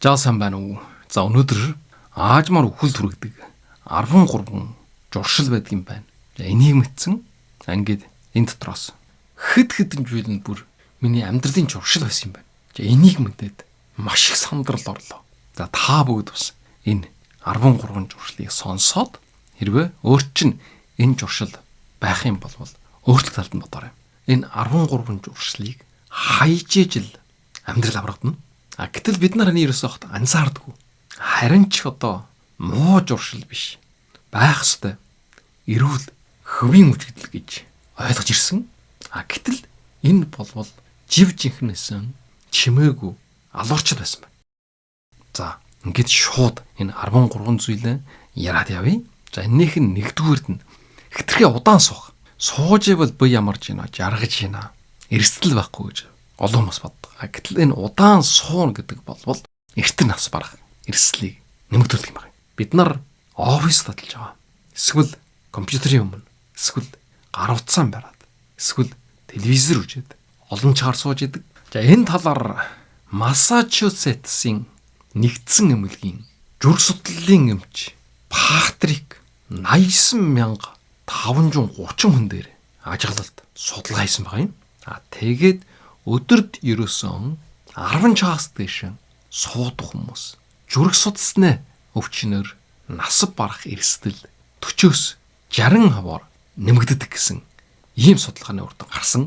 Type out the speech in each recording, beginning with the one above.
За сайн байна уу? За өнөөдөр аажмаар үхэл түрэгдэг 13 журшил байдаг юм байна. За энийг мэдсэн ингээд энэ дотроос хэд хэдэн зүйлэнд бүр миний амьдралын журшил байсан юм байна. За энийг мэдээд маш их сандрал орлоо. За та бүгд бас энэ 13 журшлыг сонсоод хэрвээ өөр чинь энэ журшил байх юм бол өөрчлөлт талд нь бодоорой. Энэ 13 журшлыг хайжээж л амьдрал аврагдана. Гэтэл бид нар энэ ерөөсөө хот анзаардаггүй. Харин ч одоо муу журшил биш. Байх ёстой. Эрүүл хөвийн үжигдэл гэж ойлгож ирсэн. Гэтэл энэ болвол жив жинхнээсэн чимээгүй алуурчд байсан байна. За ингээд шууд энэ 13 зүйлээ яриад явъя. За энэних нь нэгдүгüүрд нь хитрхи удаан суух. Сууж ивэл бие ямарж гинэ, жаргаж гинэ. Эрсдэл байхгүй гэж олон хүмүүс боддог. Гэтэл энэ удаан суун гэдэг болвол эртэн нас барах эрсдлийг нэмэгдүүлдэг юм байна. Бид нар оффист таталж байгаа. Эсвэл компьютерийн өмнө, эсвэл гар утсаа бариад, эсвэл телевизэр үзээд олон чагаар сууж идэг. За энэ талаар Массачусетсын нэгдсэн эмнэлгийн зүрх судлалын эмч Патрик 89,530 хүн дээр ажиглалт судалгаа хийсэн байгаа юм. Тэгээд өдөрт ерөөсөн 10 чаас дээш суудаг хүмүүс зүрх судасны өвчнөр насав барах эрсдэл 40-с 60% нэмэгддэг гэсэн ийм судалгааны үр дүн гарсан.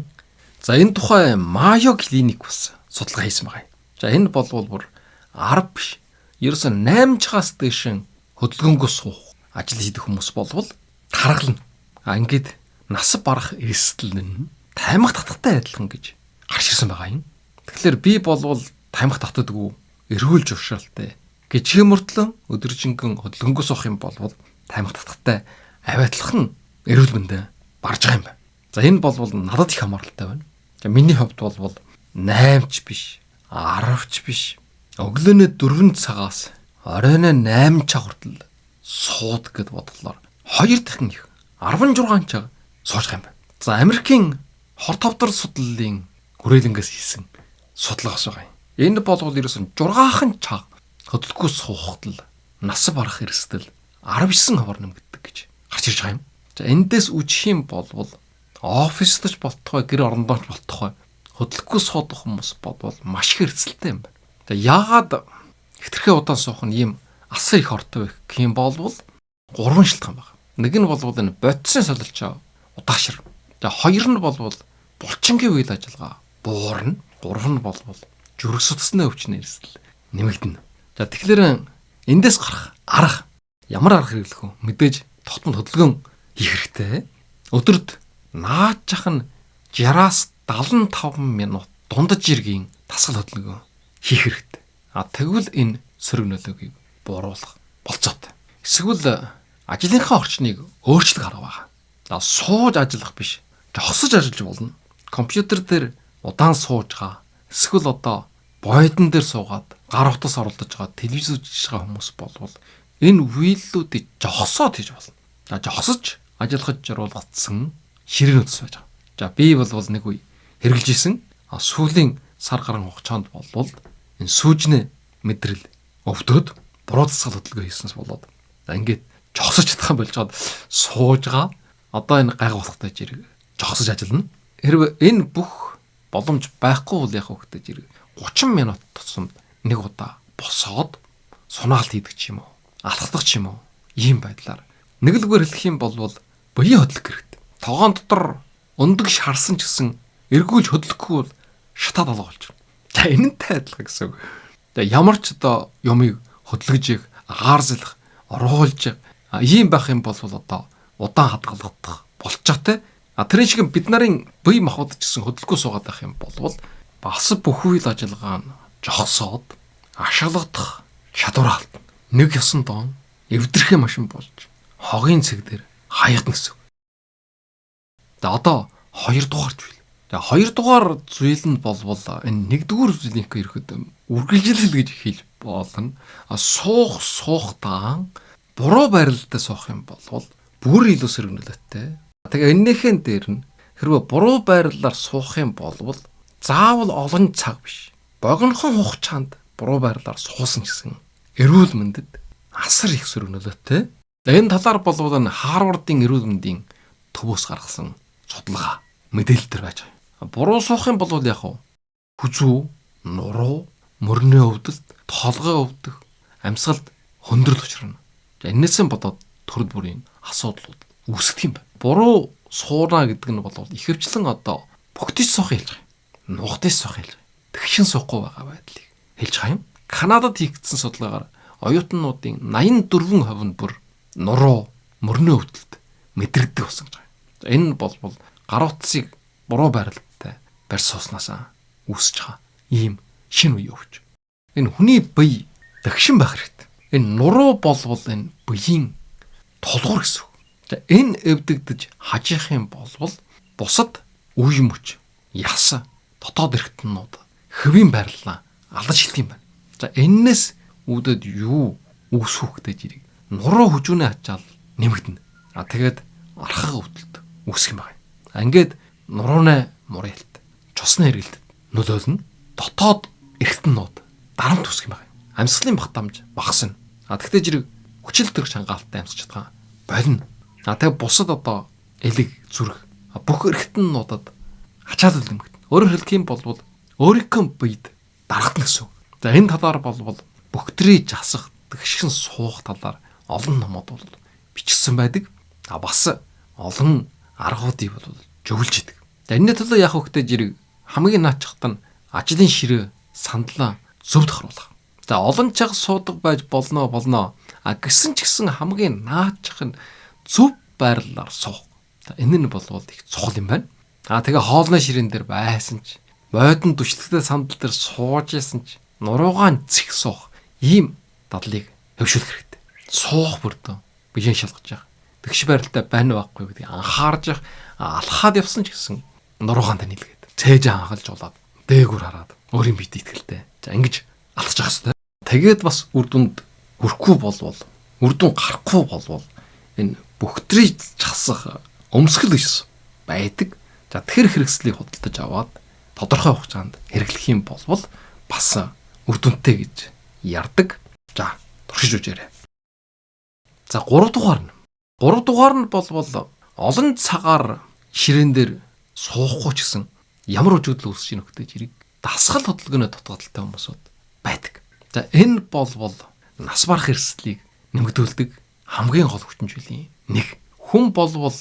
За энэ тухай Mayo Clinic бас судалгаа хийсэн байгаа юм. За энэ болвол бүр 10 биш. Ерөөсөн 8 чаас дээш хөдөлгөөнгөө суух ажил хийдэг хүмүүс болвол таргална. Ингээд насав барах эрсдэл нь таймах татахтай адилхан гэж гарч ирсэн байгаа юм. Тэгэхээр би болвол таймах татдаггүй эрүүл журшилтай гэж мөртлөн өдөржингэн хөдөлгөөнгөө суух юм болвол таймах татахтай авиатлах нь эрүүл мэндэ барж байгаа юм байна. За энэ болвол надад их хамааралтай байна. За миний хувьд болвол 8 ч биш, 10 ч биш. Өглөөний 4 цагаас оройн 8 цаг хүртэл сууд гэд бодлоор 2 дахин их 16 цаг сууж байгаа юм байна. За Америкийн хор товдор судлалын хүрээлэнгээс хийсэн судалгаа бас байгаа юм. Энэ болвол ерөөсөн 6хан цаг хөдөлгөхгүй суухад л нас барах эрсдэл 19% нэмэгддэг гэж гарч ирж байгаа юм. За эндээс үжих юм болвол оффист ч болтугай, гэр орондооч болтугай хөдөлгөхгүй суудах хүмүүс болвол маш их эрсдэлтэй юм байна. За яагаад хитрхээ удаан суух нь ийм асар их ортой байх гэх юм болвол 3 шалтгаан байна. Нэг нь болвол энэ бодисын солилчоо удаашрал. За хоёр нь болвол булчингийн үйл ажиллагаа буурна. Гурав нь болвол зүрх судасны өвчнө эрсдэл нэмэгдэнэ. За тэгэхээр эндээс гарах арга ямар арга хэрэглэх вэ? Мэдээж тогтмол хөдөлгөөн хийх хэрэгтэй. Өдөрт наачах нь 60-аас 75 минут дундаж иргийн дасгал хөдөлгөөн хийх хэрэгтэй. Тэгвэл энэ сөрөг нөлөөгийг бууруулах болцоотой. Эсвэл ажлынхаа орчныг өөрчлөх арга байна. За сууж ажиллах биш, жогсож ажиллаж болно. Компьютер дээр удаан сууж байгаа. Эсвэл одоо бойдон дээр суугаад гар утас оролдож байгаа, телевиз үзэж байгаа хүмүүс болвол энэ вийлүүдийг жогсоод хийж болно. За жогсож ажиллахад зориулгдсан ширээ нөтс байж байгаа. За би болвол нэг үе хэрглэж исэн. Сүүлийн сар гарan хугацаанд болвол энэ сүүжнээ мэдрэл өвдөд буруу дасгал хөдөлгөөн хийснээс болоод ингээд жогсож чадах юм болж чад сууж байгаа. Одоо энэ гайг болохтой жирэг жогсож ажиллана. Хэрвээ энэ бүх боломж байхгүй бол яг хөөхтэй жирэг 30 минут тусамд нэг удаа босоод сунаалт хийдэг ч юм уу, алхах ч юм уу, ийм байдлаар нэг лгээр хэлэх юм бол бие хөдлөх хэрэгтэй. Тогоон дотор өндөг харсан ч гэсэн эргүүлж хөдлөхгүй бол шатаад алга болж байна. За энэнтэй адилхан гэсэн үг. За ямар ч одоо юмыг хөдлөж их, агаарзлах, оруулж ийм байх юм бол одоо удаан хадгалагдах болчоотой. Тэрэн шиг бид нарын бие махбод ч гэсэн хөдөлгөхгүй суугаад байх юм бол бас бүх үйл ажиллагаа нь жогсоод ашиглагдах чадвар алдна. Нэг ёсон доон эвдэрхээ машин болж хогийн цэг дээр хаягдана гэсэн. За одоо 2 дугаарч байл. За 2 дугаар зүйл нь болвол энэ 1-р зүйлийнх ирэхэд үргэлжлэл гэж хэлж болно. Суухтаа буруу байрлалтай суух юм болвол бүр илүү сөрөг нөлөөтэй. Тэгээ энэхэн дээр нь хэрвээ буруу байрлалаар суух юм болвол заавал олон цаг биш. Богинохон хугацаанд буруу байрлалаар суусан гэсэн эрүүл мэндэд асар их сөргөнөлөөтэй. Энэ талаар болвол Харвардын эрүүл мэндийн төвөөс гаргасан судалгаа мэдээлэл төр байж байгаа. Буруу суух юм бол яг хүзүү, нуруу, мөрний өвдөлт, толгой өвдөх, амьсгалд хөндрөл учрна. Энээс нь болоод төрөл бүрийн асуудлууд үүсгэх юм байна. Буруу сууна гэдэг нь бол ихэвчлэн бүгдэж суух хэлж байгаа. Нугдаж суух хэлж байгаа. Тэгшин суухгүй байгаа байдлыг хэлж байгаа юм. Канадад хийгдсэн судалгаагаар оюутнуудын 84% нь бүр нуруу, мөрний өвдөлт мэдрэгдэг болсон гэж байгаа. Энэ бол гар утсыг буруу байрлалтай барьж сууснаас үүсэж байгаа ийм шинэ үе өвч. Энэ хүний бие тэгшин байх хэрэгтэй. Энэ нуруу болвол энэ биеийн толгуур гэсэн үг. Энэ эвдэгдэж хажих юм болвол бусад үе мөч, яс, дотоод эргэтнүүд хэвийн байрлалаа алж хэлдэг юм байна. Эннээс үүдээд юу үүсвэх гэдэг жирийг нуруу хүчүүнээ ачаал нэмэгдэнэ. Тэгээд архаг өвдөлт үүсэх юм байна. Ингээд нурууны мурээлт, цусны хэргэлтэд нөлөөлнө. Дотоод эргэтнүүд дарамт үүсэх юм байна. Амьсгалын багтаамж багасна. Тэгтээ жирийг хүчил төрөх хангалттай амьсч чадгаа болно. Тэгээд бусад элэг, зүрх бүх эргэтнүүдэд ачаал нэмэгдэнэ. Өөрөөр хэлэх юм бол өөрийнхөө биед дарагдана гэсэн. Энэ талаар бол бөхтрий жасах, тэгшин суух талаар олон номууд бол бичсэн байдаг. Бас олон аргуудыг бол зөвлөж идэг. Энэний төлөө яг хөхтэй жирийг хамгийн наачхад нь ажлын ширээ, сандлаа зөвд харуулах. Олон чаг суудаг байж болно. Гэсэн ч гэсэн хамгийн наачх нь зөв байрлалаар суух. Энэ нь бол их цогц юм байна. Тэгээ хоолны ширээн дээр байсан ч, мойдон түшлагтай сандал дээр сууж исэн ч, нуруугаан цэх суух ийм дадлыг хөвшүүлэх хэрэгтэй. Суух бүрдөө биеийн шалгаж явах. Тэгш байралтай байна байхгүй гэдгийг анхаарж явах. Алхаад явсан ч гэсэн нуруугаанд нийлгээд цээж анхалж болоод дээгүр хараад өөрийн биед итгэлтэй. Ингэж алхаж явах хэрэгтэй. Тэгээд бас үр дүнд хүрэхгүй болвол, үр дүн гарахгүй болвол энэ бөхтрий часах өмсгөл иш байдаг. Тэгэхээр хэрэгслийг худалдаж аваад тодорхой хугацаанд хэрэглэх юм болвол бас үр дүнтэй гэж ярддаг. Туршиж үзээрэй. 3 дугаар нь болвол олон цагаар ширээн дээр суухгүй ч гэсэн ямар өжигдөл үүсэж ийн хөхтэй жирийг дасгал хөдөлгөөний дутагдaltaй хүмүүсүүд байдаг. Энэ болвол нас барах эрсдлийг нэмэгдүүлдэг хамгийн гол хүчин зүйлийн нэг. Хүн болвол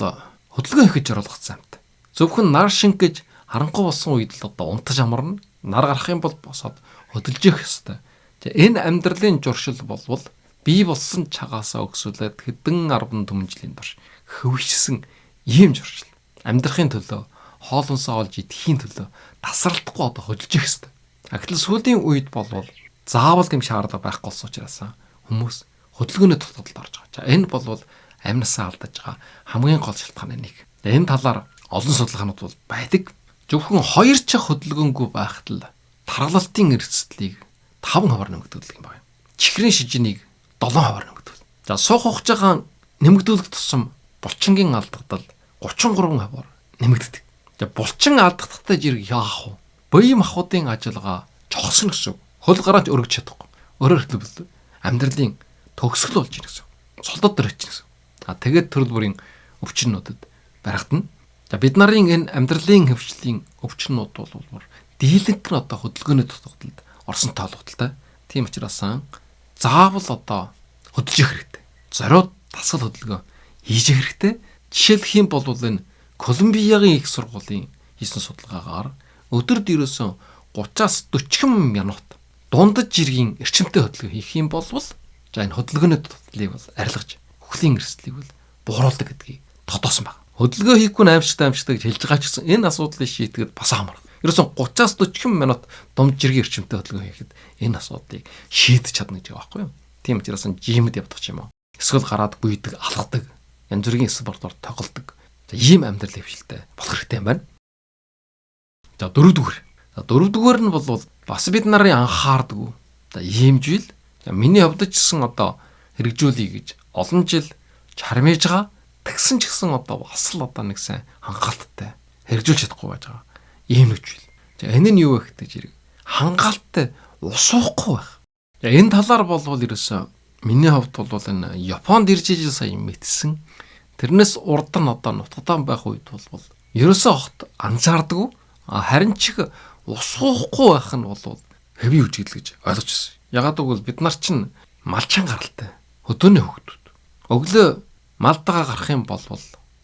хөдөлгөөн хийж оруулах замт. Зөвхөн нар шингэж харанхуй болсон үед л унтаж амарна. Нар гарах юм бол босоод хөдөлж явах ёстой. Энэ амьдралын журшил болвол бий болсон чагаасаа өгсүүлээд хэдэн 10 түмэн жилийн турш хөвшсөн ийм журшил. Амьдрахын төлөө, хоолносоо олж идэхийн төлөө тасралтгүй хөдөлж явах ёстой. Гэтэл сүүлийн үед болвол заавал гэм шаардлага байхгүй болсон учраас хүмүүс хөдөлгөөний дутагдалд орж байгаа. Энэ болвол амнасаа алдаж байгаа хамгийн гол шалтгааны нэг. Энэ талаар олон судалгаанууд бол байдаг. Зөвхөн 2 чих хөдөлгөөнгүй байхад л тархалтын эрсдлийг 5% нэмэгдүүлдэг юм байна. Чихрийн шижнийг 7% нэмэгдүүл. Суух хугацаагаа нэмэгдүүлэх тусам булчингийн алдагдал 33% нэмэгддэг. Булчин алдагдахтай жирэг яах вэ? Бие махбодын ажиллагаа жогсно гэсэн. Хөл гараач өргөж чадахгүй. Өөрөөр хэлбэл амьдралын төгсгөл болж ийн гэсэн. Солдод дөрөж гэсэн. Тэгээд төрөл бүрийн өвчнүүдэд баригдана. Бид нарын энэ амьдралын хөвчлийн өвчнүүд бол дийлэнх нь хөдөлгөөний дутагдалд орсон тоологдолтой. Тийм учраас заавал хөдөлж явах хэрэгтэй. Зориуд дасгал хөдөлгөөн хийж явах хэрэгтэй. Жишээлх юм бол энэ Колумбиягийн их сургуулийн хийсэн судалгаагаар өдөрт ерөөсөн 30-аас 40 минут дундаж жиргийн эрчимтэй хөдөлгөөн хийх юм бол энэ хөдөлгөөний дутагдлыг бол арилгаж хөхлийн эрсдлийг бол бууруулдаг гэдгийг тодоосон байна. Хөдөлгөөн хийхгүй аимшигтай гэж хэлж байгаа ч гэсэн энэ асуудлыг шийдэхэд бас хамаарна. Ерөөсөн 30-аас 40 минут дунд жиргийн эрчимтэй хөдөлгөөн хийхэд энэ асуудлыг шийдэж чадна гэж байгаа байхгүй юу? Тийм учраас жимэд явдаг юм уу? Эсвэл гараад гүйдэг, алхадаг, янз бүрийн спортоор тоглодог. Ийм амьдрал хөвшилтэй болох хэрэгтэй юм байна. 4-р нь бол бас бид нарын анхаардаг. Ийм жил миний хувьд ч гэсэн хэрэгжүүлэе гэж олон жил чармиж байгаа. Тэгсэн ч гэсэн бас л нэг сайн хангалттай хэрэгжүүлж чадахгүй байж байгаа. Ийм нэг жил. Энэ нь юу вэ гэхтэй жирэг хангалттай ус уухгүй байх. Энэ талаар болвол ерөөсөө миний хувьд бол энэ Японд ирж ижил сая мэдсэн. Тэрнээс урд нь одоо нутгадан байх үед бол ерөөсөө огт анзаардаггүй. Харин ч ус уухгүй байх нь бол хэвийн үжигдэл гэж ойлгож байна. Ягаад гэвэл бид нар чинь малчин гаралтай хөдөөний хөвгүүд. Өглөө малдагаа гарах юм бол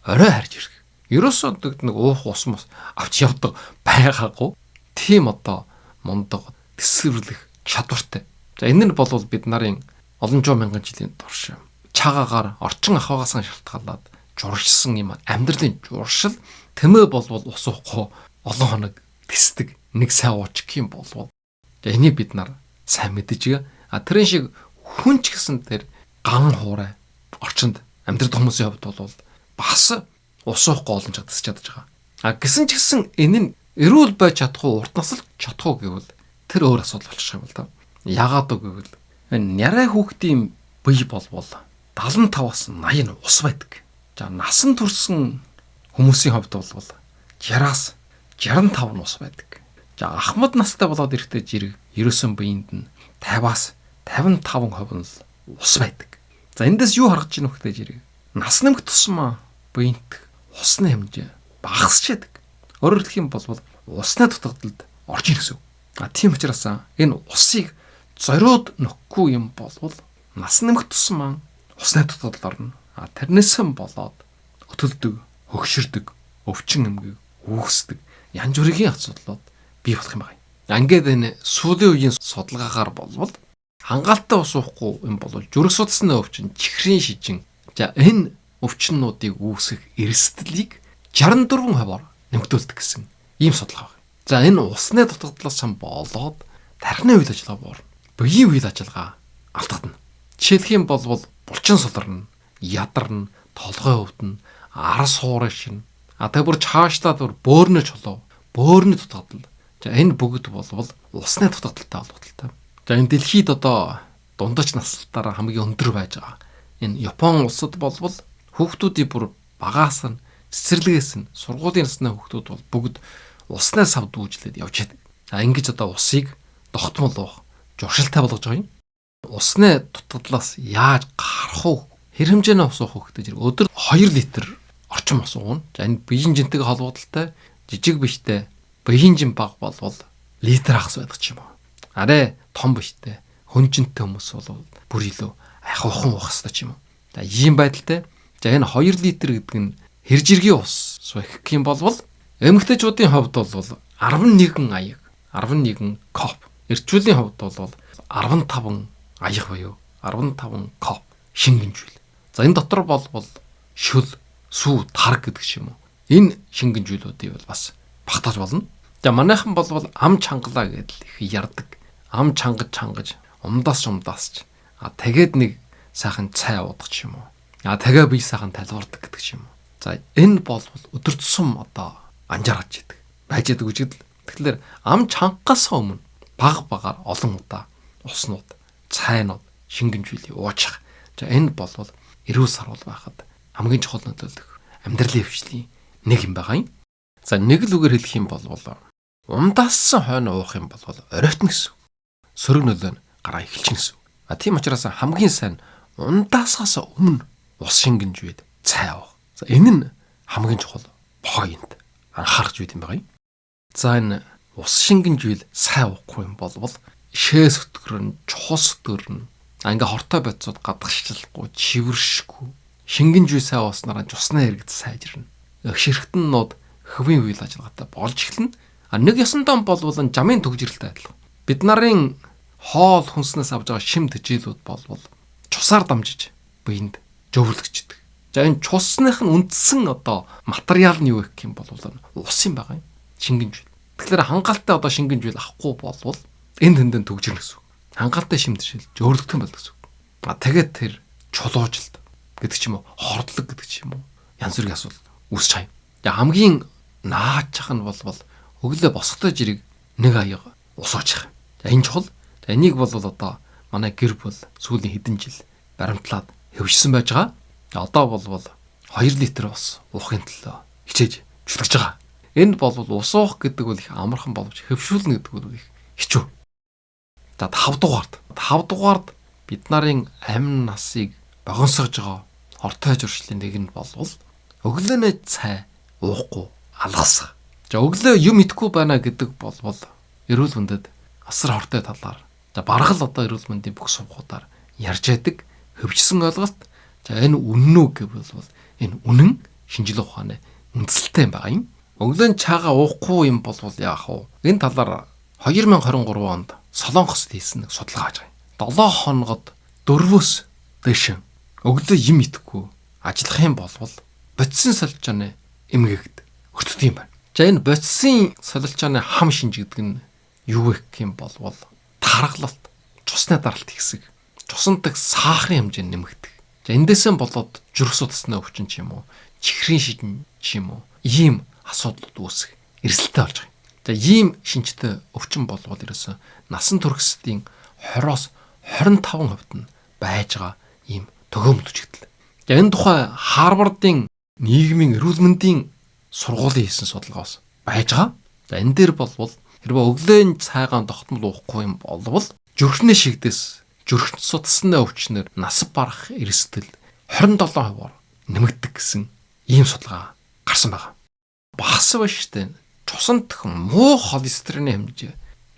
орой харж ирэх. Ерөөсөө нэг уух ус мос авч явдаг байгаагүй. Тийм одоо мундаг тэсвэрлэх чадвартай. За энэ нь бол бид нарын олон зуун мянган жилийн турш чагаагаар орчин ахуйгаас шалтгаалаад журшсан юм амьдралын журшил тэмээ ус уухгүй олон хоног тэсдэг нэг сайн уучих юм болвол энийг бид нар сайн мэдэж тэрэн шиг хүн ч гэсэн тэр ган хуурай орчинд амьдрал хүмүүсийн хувьд бол бас ус уухгүй олон чадж байгаа. Гэсэн ч гэсэн энэ нь эрүүл байж чадахгүй урт насалж чадахгүй гэвэл тэр өөр асуудал болчих юм бол та. Ягаад гэвэл энэ нярай хүүхдийн бие болвол 75-аас 80 нь ус байдаг. За насан турсан хүмүүсийн хувьд бол 60-аас 65 нь ус байдаг. За ахмад настай болоод ирэхдээ жирэг ерөөсөн биеинд нь 50-аас 55% нь ус байдаг. За эндээс юу харгаж ийн вөхтэй жирэг? Нас нэмэх тусмаа биеинт усны хэмжээ багасч яадаг. Өөрөөр хэлэх юм бол усны дутагдалд орж ирэх гэсэн. Тийм учраас энэ усыг зориуд нөхгүй юм болвол нас нэмэх тусмаа усны дутагдал орно. Тэрнээс нь болоод өтөлдөг, хөгшөрдөг, өвчин эмгэг үүсдэг янз бүрийн асуудлууд бий болох юм байна. Ингээд энэ сүүлийн үеийн судалгаагаар болвол хангалттай ус уухгүй юм бол зүрх судасны өвчин, чихрийн шижин. За энэ өвчнүүдийг үүсгэх эрсдлийг 64%-аар нэмэгдүүлдэг гэсэн ийм судалгаа байна. За энэ усны дутагдлаас болоод тархины үйл ажиллагаа буурна. Биеийн үйл ажиллагаа алдагдана. Жишээлх юм бол булчин суларна, ядарна, толгой өвдөн, ар суурай шин. Тэгээ бүр чаашлаад бөөрнө чулуу, бөөрнө дутагдал. За энэ бүгд бол усны дутагдaltaй холбоотой. За энэ дэлхийд одоо дундаж наслалтаараа хамгийн өндөр байж байгаа. Энэ Япон улсад бол хүүхдүүдийн бүр багаас нь цэцэрлэгээс нь сургуулийн насны хүүхдүүд бол бүгд усны сав дүүжлээд явж байдаг. Ингэж одоо усыг тогтмол уух журшилтай болгож байгаа юм. Усны дутагдлаас яаж гарах вэ? Хэр хэмжээний ус уух вэ гэдэг өдөр 2 литр орчим ус ууна. За энэ биеийн жинтэй холбоотой жижиг биштэй биеийн жин баг болвол литр ахс байдаг ч юм уу. Арай том биштэй хүнжинтэй хүмүүс бол бүр илүү ахиухан уух хэрэгтэй ч юм уу. За ийм байдалтай. За энэ 2 литр гэдэг нь хэр жиргийн ус гэх юм болвол эмэгтэйчүүдийн хувьд бол 11 аяг, 11 коп. Эрчүүлийн хувьд бол 15 аяг буюу 15 коп шингэнжүүл. За энэ дотор бол шөл, сүү, тар гэдэг юм уу. Энэ шингэнжүүлүүдийг бол бас багтааж болно. За манайхан бол ам чангалаа гэдэл их ярддаг. Ам чангаж умдаас. Тэгээд нэг сайхан цай уудах ч юм уу. Тэгээ бие сайхан талбардаг гэдэг ч юм уу. За энэ бол өдөр тусам одоо анжаарч идэг. Байж идэг үжигдэл. Тэгэхээр ам чангаас өмнө багаар олон удаа уснууд, цайнууд, шингэнжүүлийг уучих. За энэ бол эрүүл сарвал байхад хамгийн чухал нөлөөлөх амьдралын хвшлийн нэг юм байгаа юм. За нэг л үгээр хэлэх юм бол умдаассан хойно уух юм бол оройтно гэсэн. Сөрөг нөлөө нь гараа эхэлчихнэ гэсэн. Тийм учраас хамгийн сайн ундаасгаас өмнө ус шингэнжүүд цай уух. За энэ нь хамгийн чухал point анхаарч үйд юм байгаа юм. За энэ ус шингэнжүүл сайн уухгүй юм бол шээс өтгөрн, чухал өтгөрн ингээ хортой бодисод гадагшлахгүй, чивэршгүй. Шингэнжүү сайн ууснараа цусны хэрэгт сайжирна. Өгшөрхтөннүүд хөвийн үйл ажиллагаатай болж эхэлнэ. Нэг ёсондоо бол жамын төгжрэлтэй адилхан. Бид нарын хоол хүнснээс авж байгаа шим тэжээлүүд бол цусаар дамжиж биед жөвлөгчдөг. За энэ цусных нь үндсэн одоо материал нь юу гэх юм бол ус юм байгаа юм. Шингэнжүүл. Тэгэхээр хангалттай одоо шингэнжүүл авахгүй болвол энэ тэндэн төгжирнэ гэсэн. Хангалттай шим тэжээл жөвлөгдөх бол гэсэн. Тэгээд тэр чулуужилт гэдэг ч юм уу, хордлог гэдэг ч юм уу. Янз бүрийн асуудал үүсч чая. Хамгийн наачах нь бол өглөө босготой жирийг нэг аяга ус уучих. Энэ чухал. Энийг бол одоо манай гэр бүл сүүлийн хэдэн жил баримтлаад хөвшсөн байж байгаа. Одоо бол 2 литр ус уухын төлөө хичээж зүтгэж байгаа. Энд бол ус уух гэдэг бол их амархан боловч хөвшүүлнэ гэдэг бол их хэцүү. За 5 дугаард бид нарын амин насыг богиносгож байгаа ортой журшлын нэг нь болвол өглөөний цай уухгүй алгасах. За өглөө юм идэхгүй байна гэдэг болвол эрүүл мэндэд асар хортой талаар бараг л одоо эрүүл мэндийн бүх сувгуудаар ярьж байдаг хөвчсөн ойлголт. За энэ үнэн үү гэвэл энэ үнэн шинжилгээ ухааны үндэслэлтэй юм байгаа юм. Өглөө чаагаа уухгүй юм болвол яах вэ? Энэ талаар 2023 онд Солонгост хийсэн нэг судалгаа хийж байгаа. 7 хоногод 4-өөс дээш өглөө юм идэхгүй ажиллах юм болвол бодисын солилцооны эмгэгд өртдөг юм байна. За энэ бодисын солилцооны хам шинж гэдэг нь юу вэ гэх юм болвол тархалт, цусны даралт ихсэг, цусандаг сахарын хэмжээ нэмэгдэх. За эндээсээ болоод зүрх судасны өвчин ч юм уу, чихрийн шижин ч юм уу, ийм асуудлууд үүсэх эрсдэлтэй болж байгаа юм. За ийм шинжтэй өвчин болвол ерөөсөө насан туршидын 20-оос 25% нь байж байгаа ийм төгөөмөл үзэгдэл. За энэ тухай Харвардын нийгмийн эрүүл мэндийн сургуулийн хийсэн судалгаас байж байгаа. За энэ дээр болвол хэрвээ өглөөний цайгаан тогтмол уухгүй юм болвол зүрхний шигдээс зүрх судасны өвчнөр нас барах эрсдэл 27%-аар нэмэгддэг гэсэн ийм судалгаа гарсан байна. Багас биш штэ. Цусандх муу холестерины хэмжээ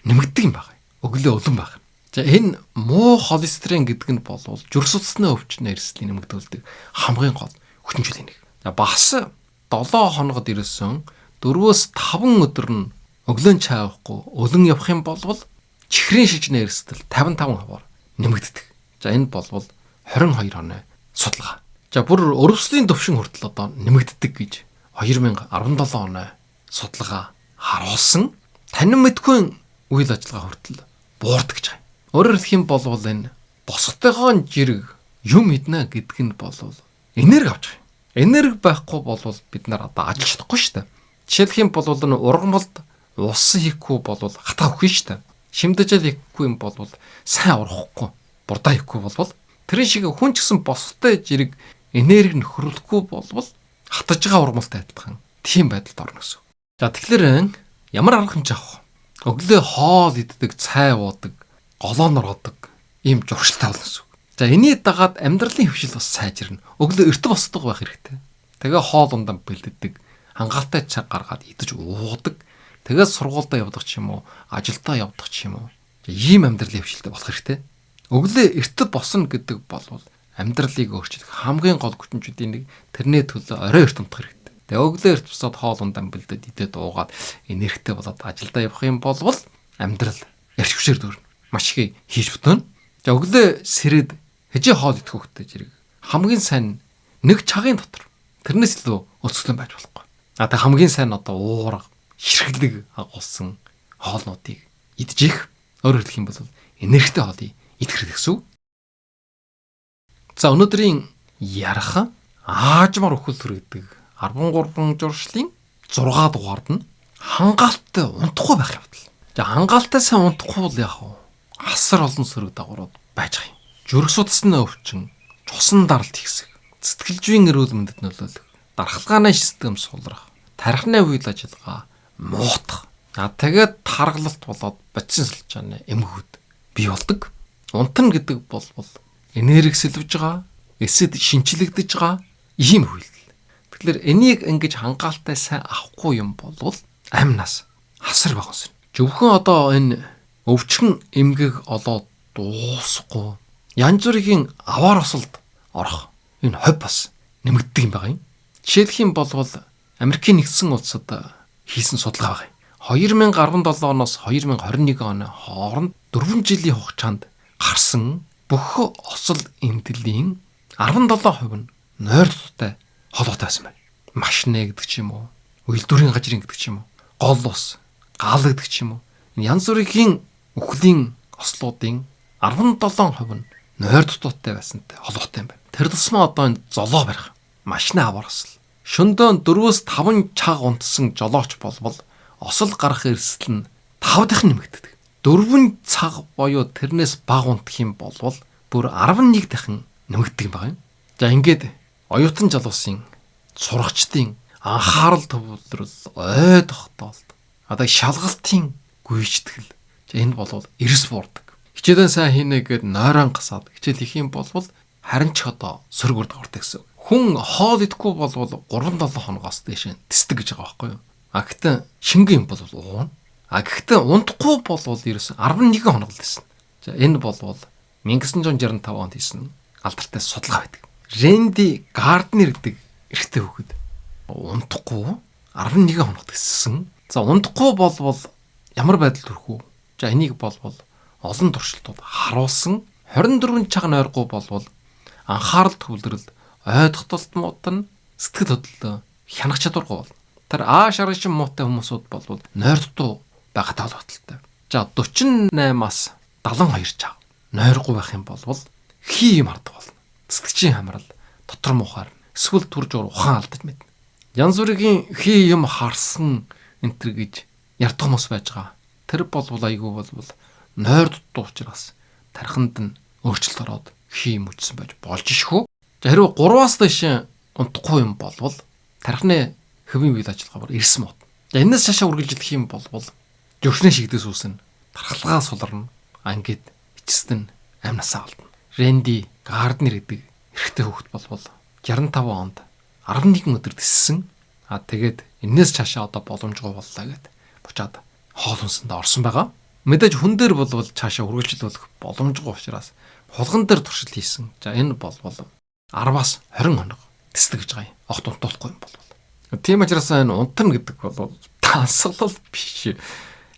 нэмэгддэг юм байна. Өглөө улам байна. За энэ муу холестерин гэдэг нь болвол зүрх судасны өвчнөр эрсдлийн нэмэгдүүлдэг хамгийн гол хүчинжил нэг. За бас 7 хоногод ирсэн 4-өөс 5 өдөр нь өглөө чай уухгүй өлөн явах юм болвол чихрийн шижний эрсдэл 55%-аар нэмэгддэг. За энэ болвол 22 оны судалгаа. За бүр өрөвслийн төвшин хүртэл одоо нэмэгддэг гэж 2017 оны судалгаа харуулсан. Танин мэдгүй үйл ажиллагаа хүртэл буурдаг гэж байна. Өөрөөр хэлэх юм бол энэ босготойгоо жирэг юм иднэ гэдэг нь болвол энерги авч байгаа. Энерги байхгүй болвол бид нар одоо ажиллаж чадахгүй шүү дээ. Жишээлх юм бол энэ ургамалд ус хийхгүй болвол хатаа өхөн шүү дээ. Шимдэжэл хийхгүй юм болвол сайн урахгүй, бурдаа хийхгүй болвол тэр шиг хүн ч гэсэн босготой жирэг энерги нөхөрлөхгүй болвол хатаж байгаа ургамалтай адилхан тийм байдалд орно гэсэн. За тэгэхээр ямар арга хэмжээ авах? Өглөө хоол иддэг, цай уудаг, голоонор одог ийм зуршилтай болно гэсэн. За энэний дагаад амьдралын хөвшил бас сайжирна. Өглөө эрт босдог байх хэрэгтэй. Тэгээ хоол ундаа бэлддэг, хангалттай цаг гаргаад идэж уудаг. Тэгээ сургуультай явдаг ч юм уу, ажилдаа явдаг ч юм уу. Ийм амьдралын хөвшилтэй болох хэрэгтэй. Өглөө эрт босно гэдэг бол амьдралыг өөрчилөх хамгийн гол хүчинчүүдийн нэг. Тэрний төлөө орой эрт унтах хэрэгтэй. Тэгээ өглөө эрт босоод хоол ундаа бэлдээд идээд уугаад энергитэй болоод ажилдаа явах юм бол амьдрал ярч хүчээр дүүрнэ. Маш их хийж бүтэн. За өглөө сэрээд хэжээ хоол идэх хөвгтэй зэрэг хамгийн сайн нэг цагийн дотор тэрнээс илүү өцгөлөн байж болохгүй. Тэг хамгийн сайн одоо уурга, ширхлэг агуулсан хоолнуудыг идчих. Өөрөөр хэлэх юм бол энергитэй хоолыг идэх хэрэгтэй гэсэн. За өнөөдрийн ярих аажмаар өхөл гэдэг 13 журшлын 6 дугаард нь хангалттай унтахгүй байх явдал. За хангалттай сайн унтахгүй бол яах вэ? Асар олон сөрөг дагаврууд байж байгаа юм. Зүрх судасны өвчин, цусан даралт ихсэх, сэтгэлзүйн эрүүл мэндэд нөлөөлөх, дархлааны систем сулрах, тархины үйл ажиллагаа муутах. Тэгээд таргалалт болоод бодисын солилцооны эмгэгүүд бий болдог. Унтна гэдэг бол энерги сэлвэж байгаа, эсэд шинчлэгдэж байгаа ийм үйлдэл. Тэгэхээр энийг ингэж хангалттай сайн авахгүй юм бол амнаас хасар багсан. Зөвхөн одоо энэ өвчин эмгэг олоод дуусахгүй янз бүрийн аваар осолд орох энэ хов бас нэмэгддэг юм байна. Жишээлх юм бол Америкийн нэгдсэн улсад хийсэн судалгаа байна. 2017 оноос 2021 оны хооронд 4 жилийн хугацаанд гарсан бүх осол эмдэлийн 17% нь нойрттой холбоотой байсан байна. Машин гэдэг ч юм уу, үйлдвэрийн газрын гэдэг ч юм уу, гол ус, гал гэдэг ч юм уу. Янз бүрийн үхлийн ослуудын 17% нь нойр дутуутай байсантай холбоотой юм байна. Тэр тусмаа одоо энэ золоо барих, машины аваар осол. Шөнөдөө 4-5 цаг унтсан жолооч болвол осол гарах эрсдэл нь 5 дахин нэмэгддэг. 4 цаг боيو тэрнээс бага унтах юм болвол бүр 11 дахин нэмэгддэг юм байна. За ингээд оюутан залуусын сурагчдын анхаарал төвлөрөл, ой тогтоолт, одоо шалгалтын гүйцэтгэл. Энэ болвол эрс буурдаг. Хичээлэн сайн хийнэ гэд нойрон гасаад хичээл их юм болвол харин ч одоо сөргөр дагавардаг гэсэн. Хүн хоол идэхгүй болвол 3-7 хоногоос дээш тисдэг гэж байгаа байхгүй юу? А гэхдээ шингэн юм бол уuna. А гэхдээ унтахгүй болвол ерөөсөн 11 хоног л байсан. За энэ болвол 1965 онд хийсэн алдартай судалгаа байдаг. Рэнди Гарднер гэдэг эрэгтэй хүүхэд унтахгүй 11 хоног тиссэн. За унтахгүй болвол ямар байдал төрөх үү? За энийг болвол олон туршилтууд харуулсан 24 цаг нойргүй болвол анхаарал төвлөрөл, ойдхолтолт муудан сэтгэл хөдлөлөө хянах чадваргүй бол тэр шаргашин муутай хүмүүсүүд болвол нойр дутуу байгаа талбартай. За 48-аас 72 цаг нойргүй байх юм болвол хий юм хардаг болно. Сэтгчийн хамрал, дотор мухаар эсвэл түр жуур ухаан алдаж мэднэ. Янз бүрийн хий юм харсан энтер гэж ярддаг хүмүүс байж байгаа. Тэр болвол айгүй болвол нойр дутуу учраас тархинд нь өөрчлөлт ороод хий юм үжсэн байж болж шхүү. За хэрвээ 3-аас дээш унтахгүй юм болвол тархины хөвийн үйл ажиллагаа бүр ирсэн мод. За энэс цаашаа үргэлжлэх юм болвол зөвшнээ шигдээс үүснэ. Тархалгаа суларна. Ангид эцэст нь амнасаа алдна. Рэнди Гарднер гэдэг эрэгтэй хүүхэд болвол 65 онд 11 өдөр тиссэн. Тэгээд энэс цаашаа одоо боломжгүй боллоо гэд бочаад хоол хүнсэнд орсон байгаа. Мэдээж хүн дээр болвол цаашаа үргэлжлүүлэх боломжгүй учраас хулган дээр туршил хийсэн. За энэ болвол 10-аас 20 хоног тисдэг гэж байгаа юм. Огт унтуулахгүй юм болвол. Тийм учраас энэ унтна гэдэг бол тансаглал биш.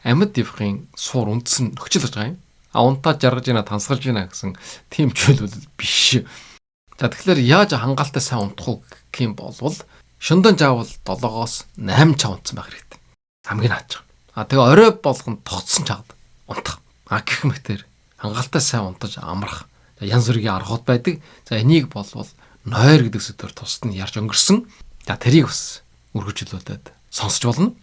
Амьд явахын суур үндсэн нөхцөл гэж байгаа юм. Унтаад жаргаж ийна тансгалж ийна гэсэн тийм зүйлүүд биш. За тэгэхээр яаж хангалттай сайн унтах уу гэх юм болвол шөнөдөн жаавал 7-оос 8 цаг унтсан байх хэрэгтэй. Хамгийн наач. Тэгээ орой болгон тогтсон чагд унтах. Гэх мэтэр хангалттай сайн унтаж амрах янз бүрийн аргууд байдаг. За энийг болвол нойр гэдэг сэдвээр тусад нь ярьж өнгөрсөн. За тэрийг бас үргэлжлүүлээд сонсч болно.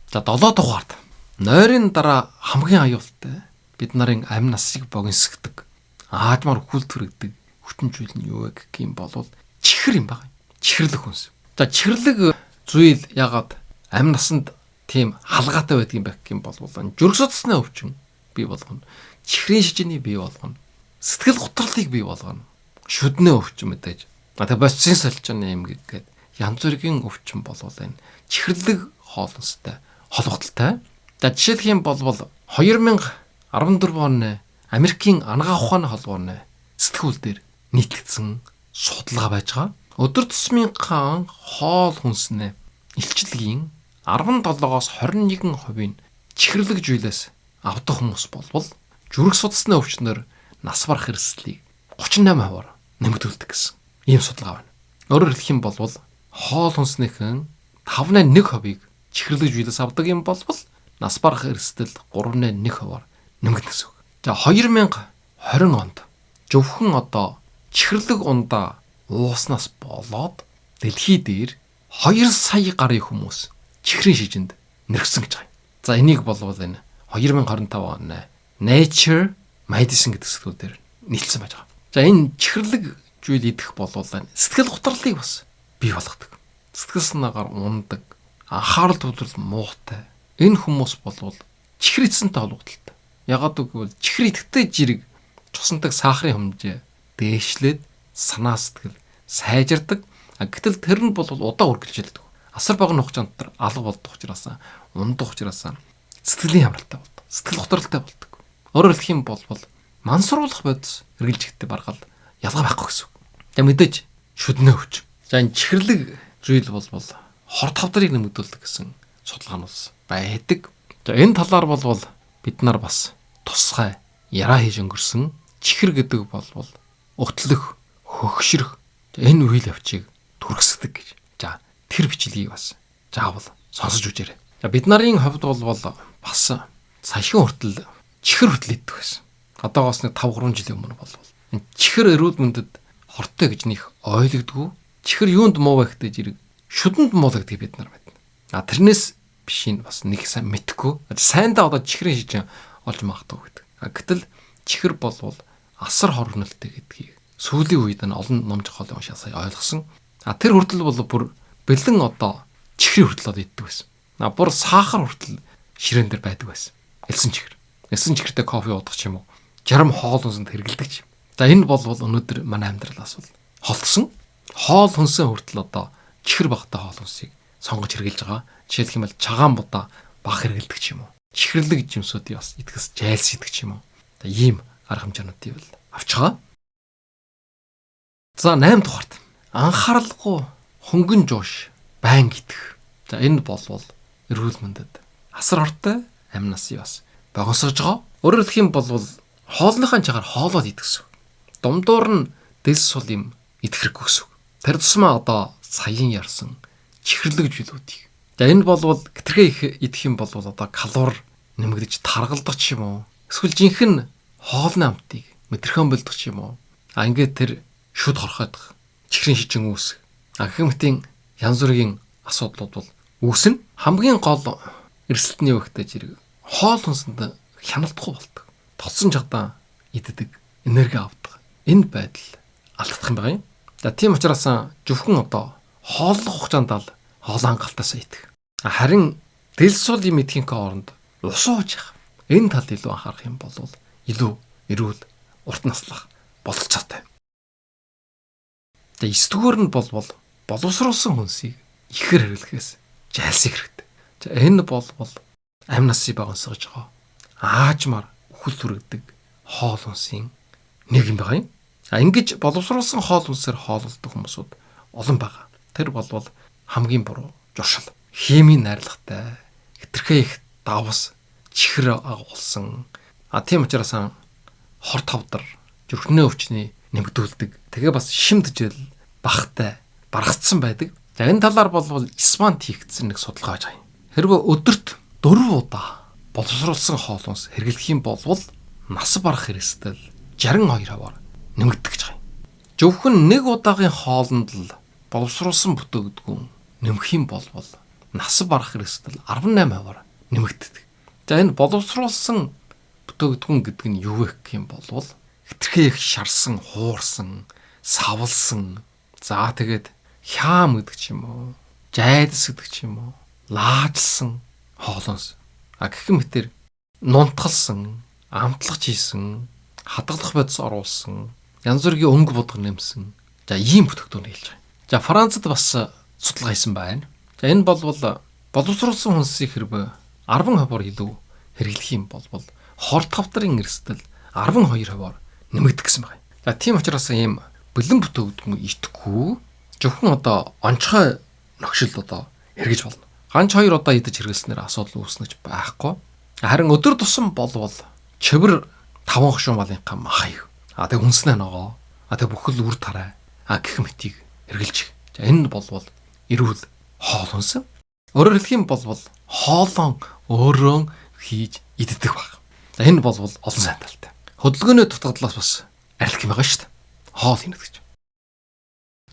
За 7 дугаард нойрын дараа хамгийн аюултай бид нарын амь насыг богиносгдөг. Аажмаар хүлтвэрэгдэг хүчин зүйл нь юу вэ гэх юм болвол чихэр юм байна. Чихэрлэг хүнс. За чихэрлэг зүйл ягаад амь насанд тийм халгаатай байдаг юм бэ гэх юм болвол зүрх судасны өвчин бий болгоно. Чихрийн шижээний бий болгоно. Сэтгэл готролыг бий болгоно. Шүднээ өвчин мэдээж. Тэгээ боцсын салчны юм гэдэг янз бүрийн өвчин болвол энэ чихэрлэг хоолностой холбогдолтой. За жишээлх юм болвол 2014 оны Америкийн ангаа ухааны холбооны сэтгүүл дээр нийтлэгдсэн судалгаа байж байгаа. Өдөр тутмынхаа хоол хүнснээ илчлэгийн 17-оос 21% чихэрлэг зүйлээс авдаг хүмүүс болвол зүрх судасны өвчнөр нас барах эрсдлийг 38% нэмэгдүүлдэг гэсэн ийм судалгаа байна. Өөрөөр хэлэх юм бол хоол хүнснийхэн 5.1%-ийг чихэрлэг зүйлээс авдаг юм болвол нас барах эрсдэл 3.1% нэмэгдэнэ гэсэн үг. За 2020 онд зөвхөн одоо чихэрлэг ундаа ууснаас болоод дэлхий дээр 2 сая гаруй хүмүүс чихрийн шижинд нэрвсэн гэж байна. За энийг болвол энэ 2025 оны Nature Medicine гэдэг сэтгүүл дээр нийлсэн байж байгаа. За энэ чихэрлэг зүйл идэх болвол сэтгэл готрлыг бас бий болгодог. Сэтгэл санаагаар ундаг, анхаарал төвлөрөл муутай. Энэ хүмүүс болвол чихэр эцсэнтэй холбогдолтой. Ягаад гэвэл чихэр идэхтэй жирэг цусандаг сахарын хэмжээ дээшлээд санаа сэтгэл сайжирдаг. Гэтэл тэр нь бол удаа үргэлжилдэг. Асар богино хугацаанд дотор алга болдог учраас ундах учраас сэтгэлийн хямралтай болдог. Сэтгэл готролтой болдог. Өөрөөр хэлэх юм бол мансууруулах бодис эргэлжихтэй баргал ялгаа байхгүй гэсэн үг. За мэдээж шүднээ өвч. За энэ чихэрлэг зүйл бол хор тавдрыг нэмэгдүүлдэг гэсэн судалгаа нь бас байдаг. За энэ талаар бол бид нар бас тусгай яраа хийж өнгөрсөн. Чихэр гэдэг бол өгтлөх, хөгшрөх энэ үйл явцыг түргэсдэг гэж. За тэр бичлэгийг бас заавал сонсож үзээрэй. За бид нарын хувьд бол бас саяхан хүртэл чихэр хүртэл иддэг байсан. Одоогоос нэг 5-3 жилийн өмнө бол энэ чихэр эрүүл мэндэд хортой гэж нэх ойлгодгүй. Чихэр юунд муу вэ гэдэг жирэг шүдэнд муу гэдэг бид нар мэднэ. Тэрнээс биш нь бас нэг сайн мэдхгүй. Сайндаа одоо чихрийн шижин олж магадгүй гэдэг. Гэтэл чихэр бол асар хоргонолтой гэдгийг сүүлийн үед нь олон ном зохиолын уншаад сая ойлгосон. Тэр хүртэл бол бүр бэлэн одоо чихрийн хүртэл иддэг байсан. Бүр сахар хүртэл ширээн дээр байдаг байсан. Элсэн чихэр. Эсэн чихэртэй кофе уудаг ч юм уу. Жарам хоол хүнсэнд хэрэгэлдэг ч юм. За энэ бол өнөөдөр манай амьдралаас бол холтсон. Хоол хүнсээ хүртэл одоо чихэр багтаа хоол хүнсийг сонгож хэрэгжилж байгаа. Жишээлх юм бол чагаан будаа баг хэрэгэлдэг ч юм уу. Чихэрлэг жимсүүдийг бас итгэс жайлсдаг ч юм уу. За ийм арга хэмжээнүүдийг бол авч байгаа. За 8 дугаарт анхааралгүй хөнгөн жууш байн идэх. За энэ бол эрүүл мэндэд асар хортой амь насыг бас богиносгож байгаа. Өөрөөр хэлэх юм бол хоолныхаа чагаар хоолоод идэх гэсэн. Думдуур нь дэс сул юм идэх хэрэггүй гэсэн. Тэр тусмаа одоо саяын ярьсан чихэрлэг жилүүдийг. За энэ бол хэтэрхий их идэх юм бол одоо калори нэмэгдэж таргалдах ч юм уу. Эсвэл жинхэнэ хоолны амтыг мэдрэхэн бэлдэх ч юм уу. Ингээд тэр шүд хорхойдох, чихрийн шижин үүсэх. Гэх мэтийн янз бүрийн асуудлууд бол үүснэ. Хамгийн гол эрсдэлтний үгтэй зэрэг хоол хүнсэнд хяналтахгүй болдог. Тоцсон чадан иддэг, энерги авдаг. Энэ байдал алдагдах юм байна юм. За тийм учраас зөвхөн одоо хооллох хугацаанд л хоол хангалттай идэх. Харин дэлсүүл юм идэхин оронд ус ууж явах. Энэ талд илүү анхаарах юм бол илүү эрүүл урт наслах бололцоотой. За 9-р нь бол боловсруулсан хүнсийг ихээр хэрэглэхээс жайлсах хэрэгтэй. За энэ бол амь насыг богиносгож байгаа. Аажмаар үхэл түрэгдэг хоол хүнсийн нэг юм байна. Ингэж боловсруулсан хоол хүнсээр хооллдог хүмүүсүүд олон байгаа. Тэр бол хамгийн буруу журшил. Химийн найрлагатай, хэтэрхий их давс, чихэр агуулсан. Тийм учраас хор тавдар, зүрхний өвчний нэмэгдүүлдэг. Тэгээ бас шимтжил багтай баргацсан байдаг. За энэ талаар бол Испанд хийгдсэн нэг судалгаа байж байгаа юм. Хэрвээ өдөрт 4 удаа боловсруулсан хоол хүнс хэрэглэх юм бол нас барах хэрэгсэл 62% нэмэгдэх гэж байгаа юм. Зөвхөн нэг удаагийн хоолнд л боловсруулсан бүтээгдэхүүн нэмэх юм бол нас барах хэрэгсэл 18% нэмэгддэг. За энэ боловсруулсан бүтээгдэхүүн гэдэг нь юу вэ гэх юм бол хэтэрхий их шарсан, хуурсан, савлсан, за тэгээд хяам гэдэг ч юм уу, жайдас гэдэг ч юм уу, лаажсан хоол хүнс. Гэх мэтэр нунтгалсан, амтлагч хийсэн, хадгалах бодис оруулсан, янз бүрийн өнгө будга нэмсэн. За ийм бүтээгдэхүүн хэлж байгаа. За Францад бас судалгаа хийсэн байна. За энэ бол боловсруулсан хүнсийг хэрвээ 10%-аар илүү хэрэглэх юм бол хор тавдрын эрсдэл 12%-аар нэмэгдэх гэсэн байна. За тийм учраас ийм бэлэн бүтээгдэхүүн идэхгүй зөвхөн одоо онцгой нөхшил хэрэгж болно. Ганц 2 удаа идэж хэрэглэснээр асуудал үүснэ гэж байхгүй. Харин өдөр тусам бол чивэр 5 хошуу малынхаа махыг. Тэгээ хүнснээ ногоо. Тэгээ бүхэл үр тарай. Гэх мэтийг хэрэгжилж. За энэ бол эрүүл хоол хүнс. Өөрөөр хэлэх юм бол хоолон өөрөө хийж иддэг баг. За энэ бол олон сайн талтай. Хөдөлгөөний дутагдлаас бас арилгах юм байгаа шүү дээ. Хоол хийнэ гэж.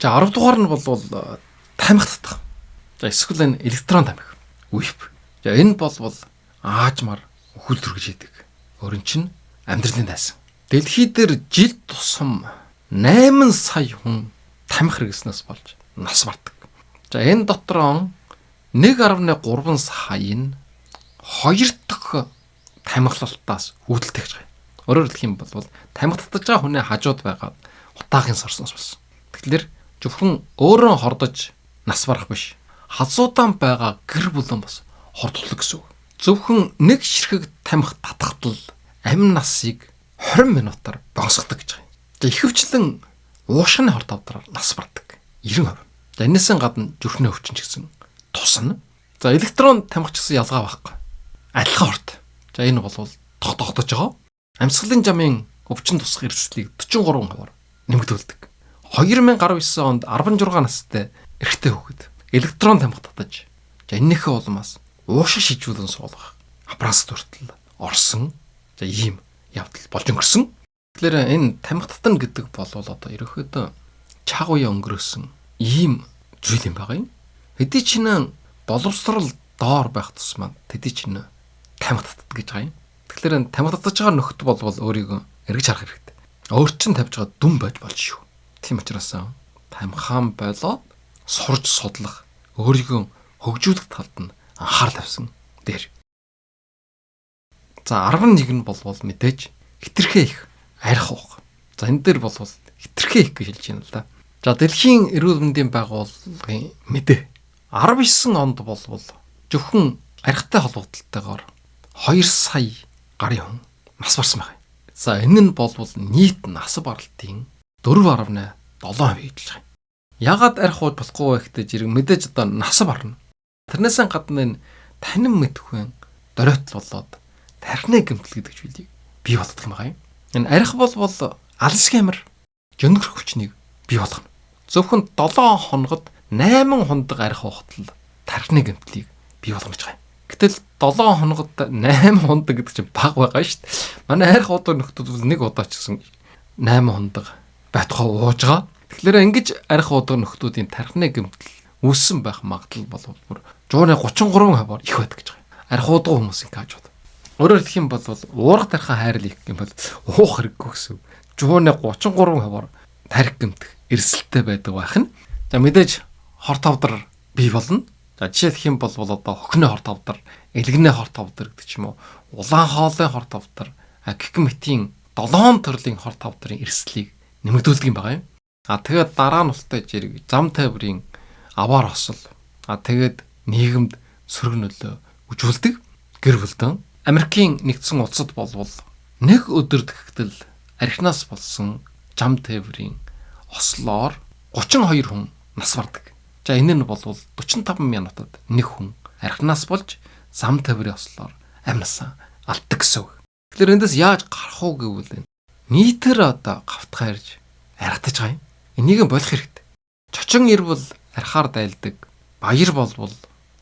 За 10 дугаар нь бол тамхи татах. За эсвэл энэ электрон тамхи. Vape. За энэ бол аажмаар үхэл түргэж идэг. Өөрөн чинь амьдралын тайсан. Дэлхий дээр жил тусам 8 сая хүн тамхи хэрэглэснээс болж нас бардаг. За энэ дотор 1.3 сая нь 2 дахь тамхилалтаас үүдэлтэй гэж байна. Өөрөөр хэлэх юм бол тамхи татаж байгаа хүний хажууд байгаа утаагийн сорсноос болсон. Тэгэхээр зөвхөн өөрөө хордож нас барах биш. Хазуудаан байгаа гэр бүлэн бас хордуулах гэсэн үг. Зөвхөн нэг ширхэг тамхи татахад л амь насыг 20 минутаар богсгодог гэж байна. За ихэвчлэн уушгины хор тавдраар нас бардаг 90%. За энэсээ гадна зүрхний өвчин ч гэсэн тусна. За электрон тамхи ч гэсэн ялгаа байхгүй. Адилхан хорт. За энэ бол тогтоогдож байгаа. Амьсгалын жамын өвчин тусах эрсдлийг 43% нэмэгдүүлдэг. 2019 онд 16 настай эрэгтэй хүүхэд электрон тамхи татаж энэнийхээ улмаас уушиг шижүүлэн суулгах аппарат хүртэл орсон. За ийм явдал болж өнгөрсөн. Тэгэхээр энэ тамхи татна гэдэг бол одоо ерөөхдөө чаг уяа өнгөрөөсөн ийм зүйл юм байгаа юм. Хэдий чинь боловсрал доор байх тусмаа тэдий чинь тамхи татдаг гэж байгаа юм. Тэгэхээр тамхи татаж байгаа нөхд бол өөрийгөө эргэж харах хэрэгтэй. Өөрчн тавьж байгаа дүн байж болж шүү. Тийм учраас тамхаан болоод сурж судлах, өөрийгөө хөгжүүлэх талд нь анхаарал тавьсан дээр. За 11 нь болвол мэдээж хитрхээ их арх уух. За энэ дээр болвол хитрхээ их гэж хэлж байна л да. За дэлхийн эрүүл мэндийн байгууллагын мэдээ 19 онд болвол зөвхөн архтай холбогдлолтойгоор 2 сая гарын хүн нас барсан байна. За энэ нь болвол нийт нас баралтын 4.7% хэлж байгаа. Ягаад арх ууж болохгүй вэ гэхдээ зэрэг мэдээж одоо нас барна. Тэрнээс гадна энэ танин мэдхүн доройтол болоод тархины гэмтэл гэдэг зүйлийг бий болгох юм байна. Энэ арх болвол Альцгеймер жөндгөх хүчнийг бий болгоно. Зөвхөн 7 хоногод 8 хондог арх уухтал тархины гэмтлийг бий болгож байгаа юм. Гэтэл 7 хоногод 8 хондог гэдэг чинь бага байгаа шүү дээ. Манай арх уудаг нөхдүүд бол нэг удаа ч гэсэн 8 хондог байтугай ууж байгаа. Тэгэхээр ингэж арх уудаг нөхдүүдийн тархины гэмтэл үүссэн байх магадлал бол бүр 133%-аар их байдаг гэж байгаа. Арх уудаг хүмүүсийн кааж бод. Өөрөөр хэлэх юм бол уурга тархаа хайрлах юм бол уух хэрэггүй гэсэн. 133%-аар тархи гэмтэх эрсдэлтэй байдаг байх нь. За мэдээж хор тавдар бий болно. За жишээлх юм бол одоо хөхний хор тавдар, элэгний хор тавдар гэдэг ч юм уу, улаан хоолойн хор тавдар, гикмэтийн 7 төрлийн хор тавдрын эрсдлийг нэмэгдүүлдэг юм байна. Тэгээд дараа нь устай зэрэг зам тайврын аваар осол. Тэгээд нийгэмд сөрөг нөлөө үзүүлдэг. Гэр бүлдэн Америкийн нэгдсэн улсад болвол нэг өдөр тэгтэл архинаас болсон зам тайврын ослоор 32 хүн нас бардаг. За энэ нь болвол 45 минутад нэг хүн архинаас болж зам тайврын ослоор амь насаа алддаг гэсэн үг. Тэгэхээр эндээс яаж гарах уу гэвэл нийтээр одоо гавтгаа ирж архитаж байгаа юм. Энийг болох хэрэгтэй. Чочин ирвэл архаар дайлдаг. Баяр болвол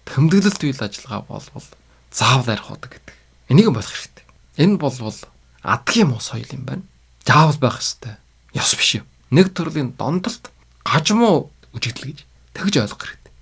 тэмдэглэлт үйл ажиллагаа болвол заавал арх уудаг гэдэг. Энийг болох хэрэгтэй. Энэ болвол адгийн муу соёл юм байна. Заавал байх ёстой. Ёс биш юм. Нэг төрлийн дондолт гажмуу үжигдэл гэж тэгж ойлгох хэрэгтэй.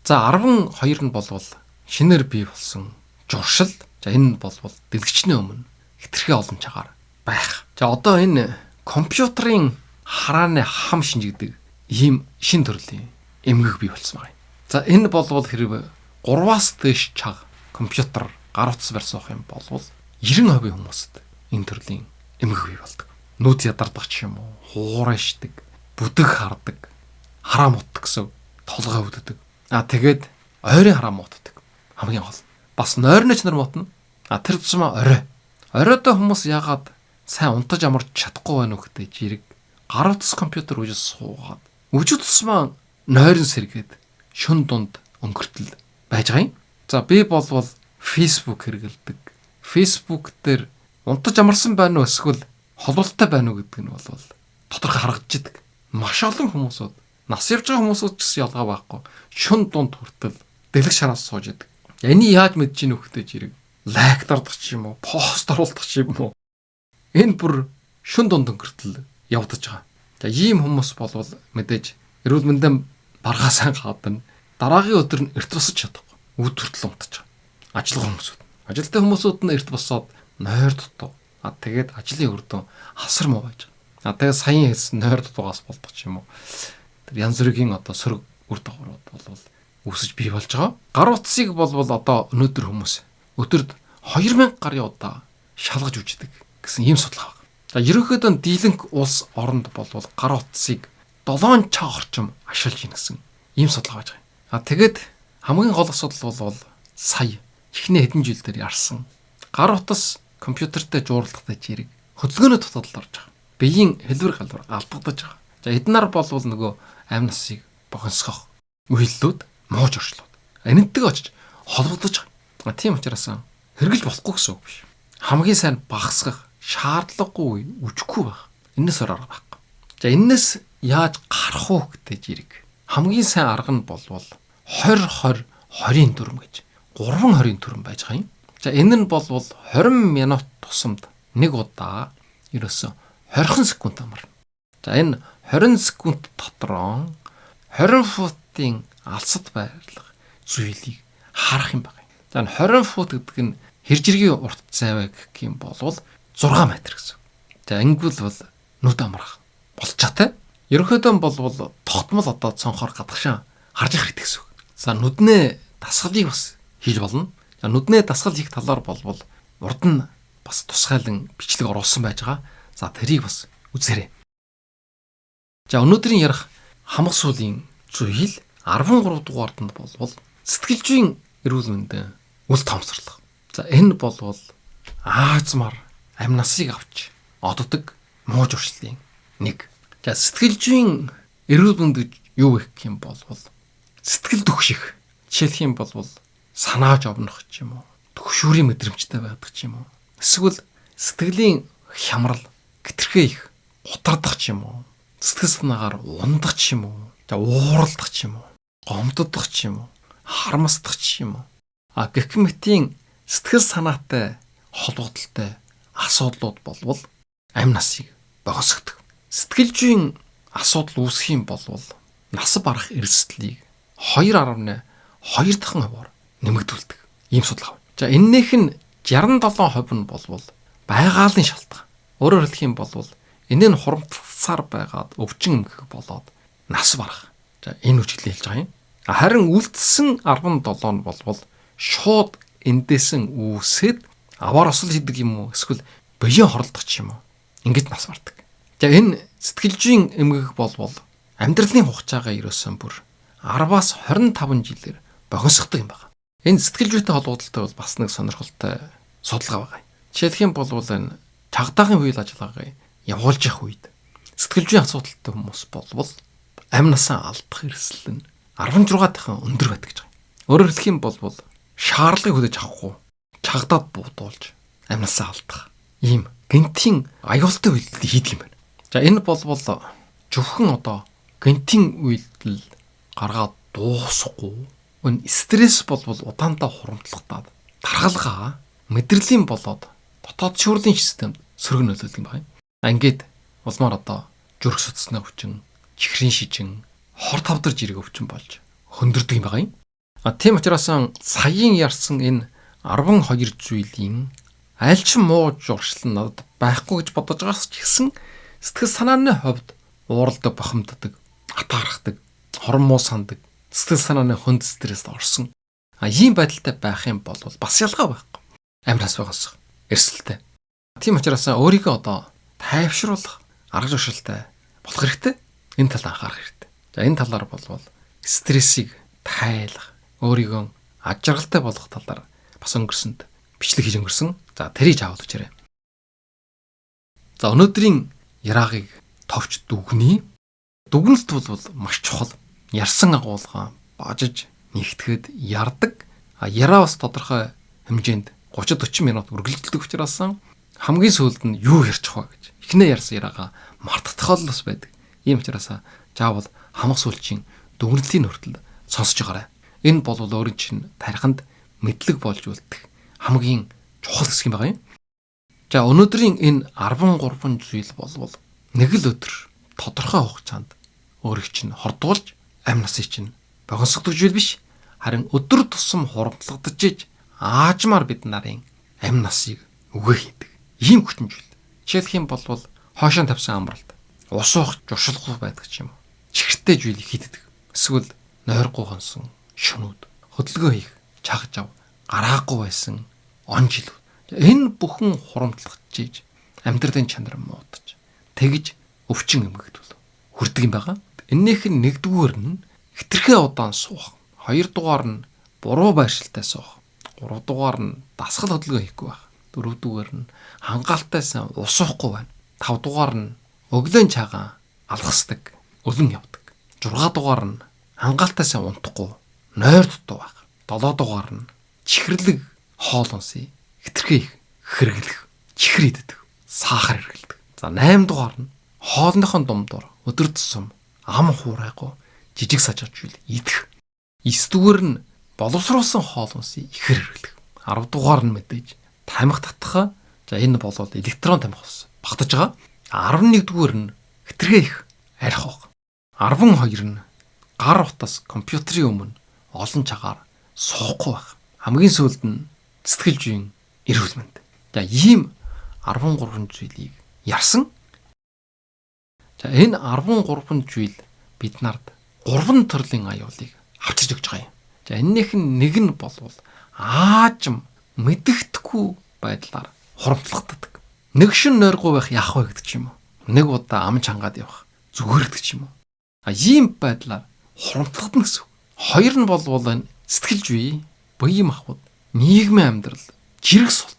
За 12 нь болвол шинээр бий болсон журшил. За энэ нь болвол дэлгэчний өмнө хитрхээ олон цагаар байх. За одоо энэ компьютерын харааны хам шинжигдэг ийм шин төрлийн эмгэг бий болсон байна. За энэ болвол хэрэг 3-аас дээш цаг компьютер гар утас барьсан юм болвол 90% хүмүүст энэ төрлийн эмгэг бий болдог. Нүд ядардаг ч юм уу, хуурай шдэг, бүдэг хардаг, хараа мутдаг гэсэн толгой өвддөг. Тэгээд ойрын хараа мутдаг. Хамгийн гол. Бас нойрны нар мутна. Тэр тусмаа орой. Оройдоо хүмүүс яагаад сайн унтаж амарч чадахгүй байна уу гэдэг жирэг гар утас компьютер үжил суугаад өжиг тусмаа нойрон сэргээд шүн дунд өнгөртөл байж байгаа юм. За би болвол Facebook хэрэгэлдэг. Facebook дээр унтаж амарсан байна уу эсвэл холболттой байна уу гэдэг нь болвол тодорхой харагдаж идэг. Маш олон хүмүүсүүд нас явж байгаа хүмүүсүүд ч гэсэн ялгаа байхгүй. Шүн дунд хүртэл дэлгэх шараас сууж идэг. Энийг яаж мэдэж ийн вөхтэй жирэг лайк дардах ч юм уу, пост оруулах ч юм уу. Энэ бүр шүн дунд өнгөртөл явагдаж байгаа. За ийм хүмүүс болвол мэдээж эрүүл мэндийн баргаасаа гадна дараагийн өдөр нь эрт босож чадахгүй. Өд хүртэл унтаж байгаа. Ажиллах хүмүүсүүд. Ажилтны хүмүүсүүд нь эрт босоод нойр дутуу. Тэгээд ажлын үр дүн асар муу байж байгаа. Тэгээд саяын хэлсэн нойр дутуугаас болдог ч юм уу. Тэр янз бүрийн одоо сөрөг үр дагаврууд болвол үүсэж бий болж байгаа. Гар утсыг болвол одоо өнөөдөр хүмүүс өдөрт 2000 гарын удаа шалгаж үждэг гэсэн ийм судалгаа байна. За ерөнхийдөө дийлэнх улс оронд болвол гар утсыг 7 цаг орчим ашиглаж ийн гэсэн ийм судалгаа байж байгаа. Тэгээд хамгийн гол асуудал бол сая эхний хэдэн жил дээр ярсан гар утас компьютертэй жуурлахтай жирэг хөдөлгөөний дутагдал орж байгаа. Биеийн хэлбэр галбар алдагдаж байгаа. За эднэр болвол нөгөө амь насыг бохинсгох үйлдэлүүд мууж орчлоо. Энэнтэйг очиж холбогдож байгаа. Тийм учраас хэрэгжилж болохгүй гэсэн үг биш. Хамгийн сайн багасгах шаардлагагүй үжихгүй байх. Энэс арга байхгүй. За энэс яаж гарах уу гэдэг жирэг. Хамгийн сайн арга нь болвол 20-20-20-ийн дүрм гэж 3-20-ийн дүрм байж байгаа юм. За энэ нь болвол 20 минут тусамд нэг удаа ерөөсө 20 секунд амарна. За энэ 20 секунд дотроо 20 футын алсад байрлах зүйлийг харах юм байна. За 20 фут гэдэг нь хэржиргийн урт зайваа гэх юм болвол 6 метр гэсэн. За ангил бол нүд амрах болчаатай. Ерөнхийдөө болвол тогтмол одоо цонхоор гадагшаа харж явах хэрэгтэй гэсэн. За нүднээ дасгалыг бас хийж болно. За нүднээ дасгал хийх талаар болвол урд нь бас тусгайлан бичлэг оруулсан байж байгаа. За тэрийг бас үзээрэй. За өнөөдрийн ярих хамаг суулийн зүйл 13 дугаард нь болвол сэтгэл зүйн эрүүл мэндийн үл тоомсорлого. За энэ болвол аазмаар амь насыг авч оддог муу зуршлын нэг. За сэтгэл зүйн эрүүл мэнд гэж юу гэх юм болвол сэтгэл түгших. Жишээлх юм болвол санааж овнох ч юм уу, төгшүүрийн мэдрэмжтэй байдаг ч юм уу. Эсвэл сэтгэлийн хямрал, гэтэрхээ их гутардах ч юм уу. Сэтгэл санаагаар ундах ч юм уу. За ууралдах ч юм уу. Гомддох ч юм уу. Харамсдах ч юм уу. Гэх мэтийн сэтгэл санаатай холбогдолтой асуудлууд болвол амь насыг богиносгодог. Сэтгэл зүйн асуудал үүсэх юм болвол нас барах эрсдлийг 2.2 дахин хувиар нэмэгдүүлдэг. Ийм судалгаа. За энэнийх нь 67% нь болвол байгаалын шалтгаан. Өөрөөр хэлэх юм болвол энэ нь хурамцсаар байгаад өвчин эмгэх болоод нас барах. За энэ үгчлээ хэлж байгаа юм. Харин үлдсэн 17 нь болвол шууд эндээсэн үүсээд аваар осол хийдэг юм уу? Эсвэл биеийн хорлдох ч юм уу? Ингэж нас бардаг. За энэ сэтгэл зүйн эмгэх болвол амьдралын хугацаагаа ерөөсөн бүр 10-аас 25 жилээр богиносгодог юм байна. Энэ сэтгэл зүйтэй холбогдолтой бол бас нэг сонирхолтой судалгаа байгаа. Жишээлх юм бол энэ цагдаагийн үйл ажиллагааг явуулж явах үед сэтгэл зүйн асуудалтай хүмүүс болвол амь насаа алдах эрсдэл нь 16 дахин өндөр байдаг гэж байна. Өөрөөр хэлэх юм бол шаардлагыг хүлээж авахгүй цагдаад буудуулж амь насаа алдах ийм гэнтийн аюултай үйлдэл хийдэг юм байна. За энэ болвол зөвхөн одоо гэнтийн үйлдэл гаргаад дуусахгүй өн стресс болвол удаандаа хурамтлагдаад тархалгаа мэдрэлийн болоод дотоод шүүрлийн системд сөрөг нөлөөлдөг юм байна. Ингээд улмаар одоо зүрх судасны өвчин, чихрийн шижин, хор тавдар жирэг өвчин болж хөндөрдөг юм байна. Тийм учраас саяын ярьсан энэ 12 зүйлийн аль ч муу зуршил нь надад байхгүй гэж бодож байгаас ч гэсэн сэтгэл санааны хувьд ууралдаг, бохимддаг, атаархдаг, хормоо сандаг, сэтгэл санааны хүнд стресст орсон. Ийм байдалтай байх юм бол бас ялгаа байхгүй. Амь нас байгаас эрсдэлтэй. Тийм учраас өөрийгөө одоо тайвшруулах арга зуршилтай болох хэрэгтэй. Энэ талд анхаарах хэрэгтэй. За энэ талаар болвол стрессийг тайлах, өөрийгөө аж аргалтай болгох талаар бас өнгөрсөнд бичлэг хийж өнгөрсөн. За тэрийг аваад үзээрэй. За өнөөдрийн яраагыг товч дүгнэе. Дүгнэлт бол маш чухал. Ярьсан агуулга бажиж нэгтгэхэд ярддаг. Яраа бас тодорхой хэмжээнд 30-40 минут үргэлжлэдэг учраас хамгийн сүүлд нь юу ярьчих вэ гэж. Эхнээ ярьсан яраагаа мартах тохиолдол байдаг. Ийм учраас заавал хамаг сүүлчийн дүгнэлтийн хүртэл сонсож байгаарай. Энэ бол өөрийн чинь тариханд мэдлэг болж үлдэх хамгийн чухал хэсэг юм байна. За өнөөдрийн энэ 13 зүйл болвол нэг л өдөр тодорхой хугацаанд өөрийг чинь хордуулж амь насыг чинь богиносгодог зүйл биш. Харин өдөр тусам хурамтлагдаж иж аажмаар бид нарын амь насыг үгээ хийдэг. Ийм хүчин зүйл. Жишээлх юм бол хоошоо тавьсан амралт, ус уух журшилгүй байдаг ч юм уу. Чихэртэй зүйлийг хийдэг. Эсвэл нойргүй хонсон шөнүүд, хөдөлгөөн хийх, чагж ав, гараагүй байсан он жилүүд. Энэ бүхэн хурамтлагдж иж амьдралын чанар муудаж тэгж өвчин эмгэгдвэл хүрдэг юм байгаа. Эннийх нь нэгдүгээр нь хитрхээ удаан суух, хоёрдугаар нь буруу байршилтай суух, гуравдугаар нь дасгал хөдөлгөөн хийхгүй байх, дөрөвдүгээр нь хангалттай ус уухгүй байна, тавдугаар нь өглөөний цагаан алгасдаг, өлөн явдаг, жургаадугаар нь хангалттай унтахгүй, нойр дутуу байх, долоодугаар нь чихэрлэг хоол унсыг хитрхээ их хэрэглэх, чихэр идэх, сахар хэрэглэдэг. За 8 дугаар нь хоолныхон думдуур өдөр тусам ам хуурайгүй жижиг сажаач үйл идэх. 9 дугаар нь боловсруулсан хоол унсыг ихэр хэрэглэх. 10 дугаар нь мэдээж тамхи татах. За энэ болоод электрон тамхи ус багтаж байгаа. 11 дугаар нь хитрхээ их арх уг. 12 нь гар утас компьютерийн өмнө олон цагаар суухгүй байх. Хамгийн сүүлд нь сэтгэл зүйн эрүүл мэнд. За ийм 13 зүйлийг ярьсан. За энэ 13 зүйл бид нарт 3 төрлийн аюулыг авчирч өгч байгаа юм. За эннийх нь нэг нь болвол аажим мэдэгдэхгүй байдлаар хурамтлагддаг. Нэг шин нойргүй байх яах вэ гэдэг ч юм уу. Нэг удаа амж хангаад явах зүгээр гэдэг ч юм уу. Ийм байдлаар хурамтлагдана гэсэн. Хоёр нь болвол энэ сэтгэлж бий, буян махбод, нийгмийн амьдрал, жирэг султ.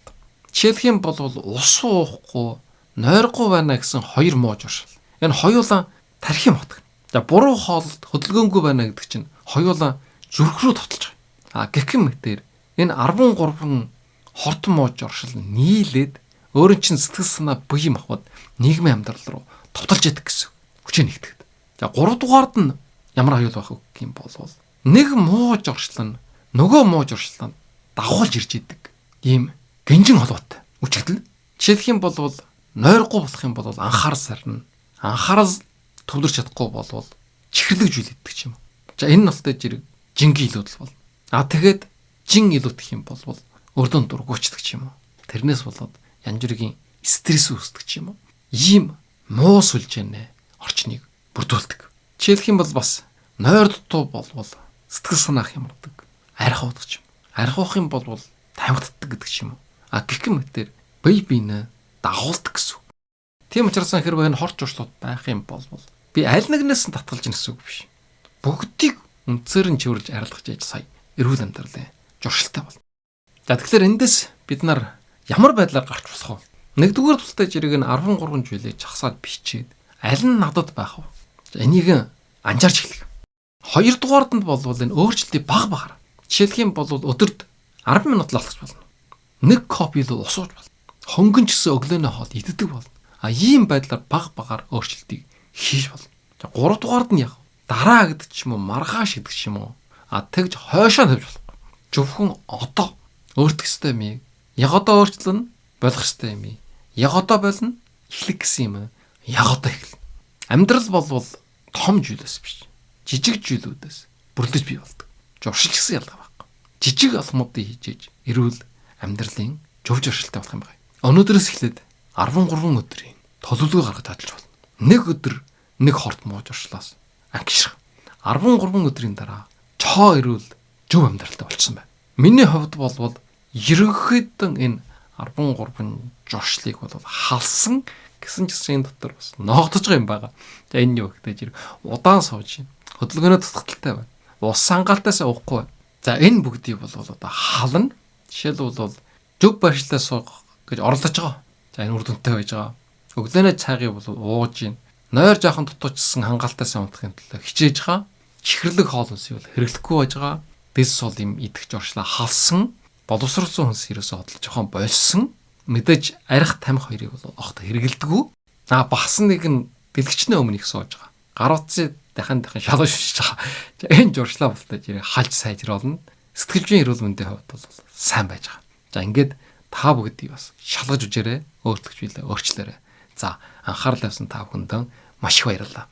Жишээлх юм бол ус уухгүй, нойргүй байна гэсэн хоёр муу журшил. Энэ хоёулаа тархин мотг. За буруу хоолд хөдөлгөөнгүй байна гэдэг чинь хоёулаа зүрх рүү тотолж байгаа. Гэх мэтээр энэ 13 хорт муу журшил нийлээд өөрийн чинь сэтгэл санаа буян махбод нийгмийн амьдрал руу тотолж яадаг гэсэн. Хүчээ нэгтгэдэг. За 3 дугаард нь ямар аюул байх вэ гэх юм бол нэг муу журшил нь нөгөө муу журшилтанд дагуулж ирж идэг. Ийм гинжин холбоотой үчигдэл. Жишээлх юм бол нойргүй болох юм бол анхаарал сарна. Анхаарал төвлөрч чадахгүй бол чихэрлэг зүйлэддэг ч юм. За энэ нь алтай жирэг жингийн илүүдэл бол. Тэгээд жин илүүдэх юм бол өрдөн дургуучдаг ч юм уу. Тэрнээс болоод янз бүрийн стресс үүсдэг ч юм уу. Ийм муу сүлжээнэ орчныг бүрдүүлдэг. Жишээлх юм бол бас нойр дутуу болвол сэтгэл санаах ямардаг. Архиудах ч юм. Архиух юм бол тамхитдаг гэдэг ч юм уу. Гэх мэтээр бие биенээ дагуулдаг гэсэн. Тийм учраас хэрвээ энэ хорт журшлууд байх юм бол би аль нэгнээс нь татгалж ийн гэсэн үг биш. Бүгдийг үнцээр нь чивэрлж арилгаж яж сая эрүүл амьдралын журшилтай бол. За тэгэхээр эндээс бид нар ямар байдлаар гарч болох вэ? Нэгдүгээр тултай жирийг нь 13 жилээ чагсаад бичээд аль нь надад байх вэ? За энийг анжаарч эхлэх. Хоёрдугаард нь бол энэ өөрчлөлтийг баг багаар. Жишээлх юм бол өдөрт 10 минут л алхаж болно. Нэг коп илүү ус ууж болно. Хөнгөн ч гэсэн өглөөний хоол иддэг болно. Ийм байдлаар баг багаар өөрчлөлтийг хийж болно. За 3 дугаард нь яг дараа гэдэг ч юм уу, маргааш гэдэг ч юм уу. Тэгж хойшоо тавьж болохгүй. Зөвхөн одоо өөртөх ёстой юм. Яг одоо өөрчлөн болох ёстой юм. Яг одоо болно эхлэх гэсэн юм. Яг одоо эхэлнэ. Амьдрал бол том зүйлээс биш. Жижиг зүйлүүдээс бүрлэж бий болдог. Журшил гэсэн ялгаа байхгүй. Жижиг алхмуудыг хийж эрүүл амьдралын зөв журшилтай болох юм байна. Өнөөдрөөс эхлээд 13 өдрийн төлөвлөгөө гаргаж ажиллаж болно. Нэг өдөр нэг хорт муу журшлаас ангишрах. 13 өдрийн дараа цоо эрүүл зөв амьдралтай болчихсон байна. Миний хувьд бол ерөнхийдөө энэ 13 журшлыг бол халсан гэсэн чинь энэ дотор бас ноогдож байгаа юм байна. За энэ юу гэдэг жир удаан сууж байна. Хөдөлгөөнөө тусгалттай байна. Ус сангаалтаас уухгүй байна. За энэ бүгдийг бол одоо хална. Жишээлбэл зөв байршлаа суух гэж орлож байгаа. За энэ үр дүнтэй байж байгаа. Өглөөний цайгийг бол ууж гин. Нойр жаахан дутуучсан хангалтаас унтахын тулд хичээж байгаа. Чихэрлэг хоол хүнсийг бол хэрэглэхгүй байж байгаа. Дэс бол юм идэх журшлаа халсан. Боловсруулсан хүнс ерөөсөө хөдөлж жоохон болсон. Мэдээж арх тамхи хоёрыг бол огт хэрэгэлдэггүй. Бас нэг нь дэлгэчнээ өмнө их сууж байгаа. Гар утсыг дахин шалгаж шиж байгаа. За энэ журшлаа болтой жирийг хальж сайжруулна. Сэтгэлжийн эрүүл мэндийн хувьд бол сайн байж байгаа. За ингээд та бүгдийг бас шалгаж үзээрэй. Өөрчлөгч билээ, өөрчлөөрэй. За анхаарал тавьсан та бүхэнд маш их баярлалаа.